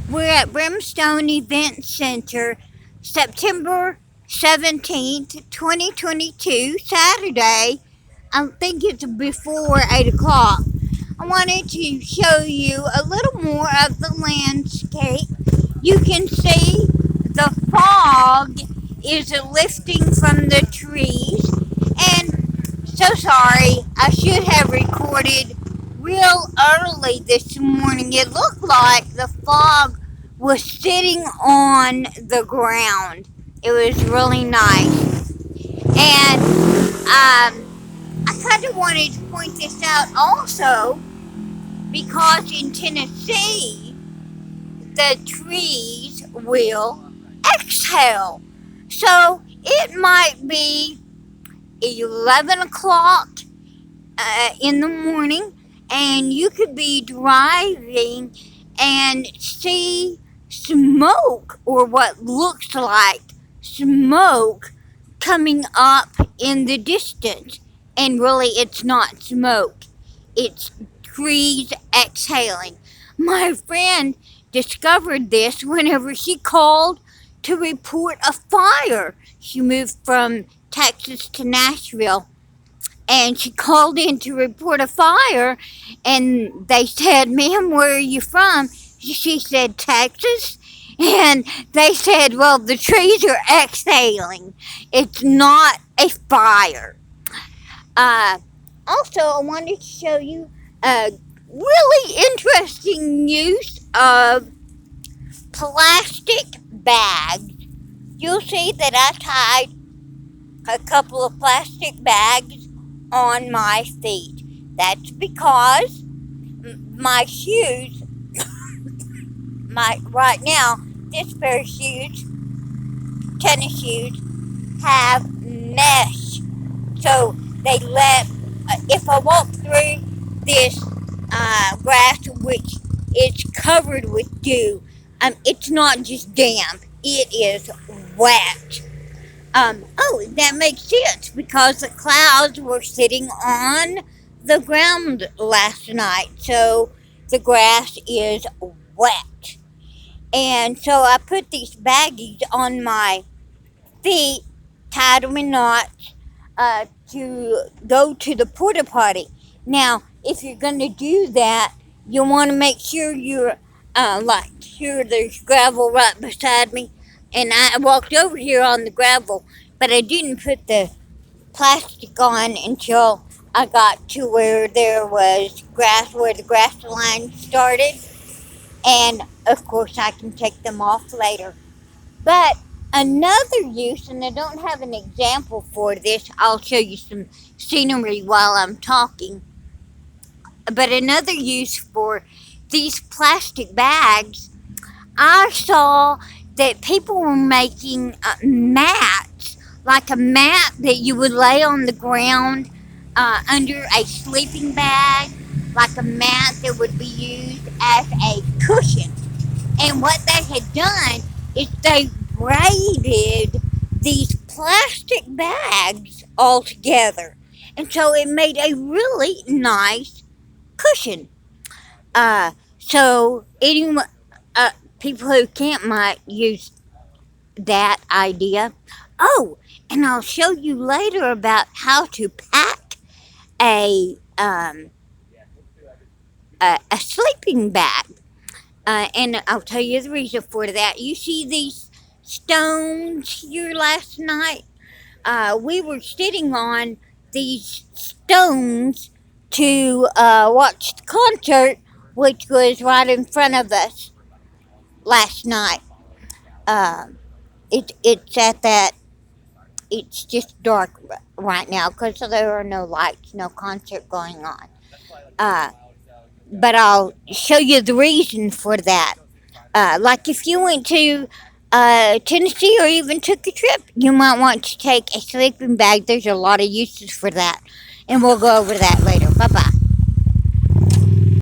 We're at Brimstone Event Center, September 17th, 2022, Saturday. I think it's before 8 o'clock. I wanted to show you a little more of the landscape. You can see the fog is lifting from the trees. And so sorry, I should have recorded real early this morning. It looked like the fog was sitting on the ground. It was really nice. And I kind of wanted to point this out also because in Tennessee, the trees will exhale. So it might be 11 o'clock in the morning, and you could be driving and see smoke, or what looks like smoke, coming up in the distance. And really, it's not smoke, it's trees exhaling. My friend discovered this whenever she called to report a fire. She moved from Texas to Nashville, and she called in to report a fire, and they said, "Ma'am, where are you from?" She said, "Texas." And they said, "Well, the trees are exhaling. It's not a fire." Also, I wanted to show you a really interesting use of plastic bags. You'll see that I tied a couple of plastic bags on my feet. That's because my shoes, right now, this pair of shoes, tennis shoes, have mesh. So they let, if I walk through this grass, which is covered with dew, it's not just damp, it is wet. That makes sense because the clouds were sitting on the ground last night, so the grass is wet. And so I put these baggies on my feet, tied them in knots, to go to the porta potty. Now, if you're going to do that, you want to make sure you're, sure there's gravel right beside me. And I walked over here on the gravel, but I didn't put the plastic on until I got to where there was grass, where the grass line started. And of course, I can take them off later. But another use, and I don't have an example for this, I'll show you some scenery while I'm talking. But another use for these plastic bags, I saw that people were making mats, like a mat that you would lay on the ground under a sleeping bag, like a mat that would be used as a cushion. And what they had done is they braided these plastic bags all together. And so it made a really nice cushion. So anyone, people who camp might use that idea. Oh, and I'll show you later about how to pack a a sleeping bag. And I'll tell you the reason for that. You see these stones here last night? We were sitting on these stones to watch the concert, which was right in front of us last night. It's at that. It's just dark right now because there are no lights, no concert going on. But I'll show you the reason for that. Like if you went to Tennessee or even took a trip, you might want to take a sleeping bag. There's a lot of uses for that. And we'll go over that later. Bye bye.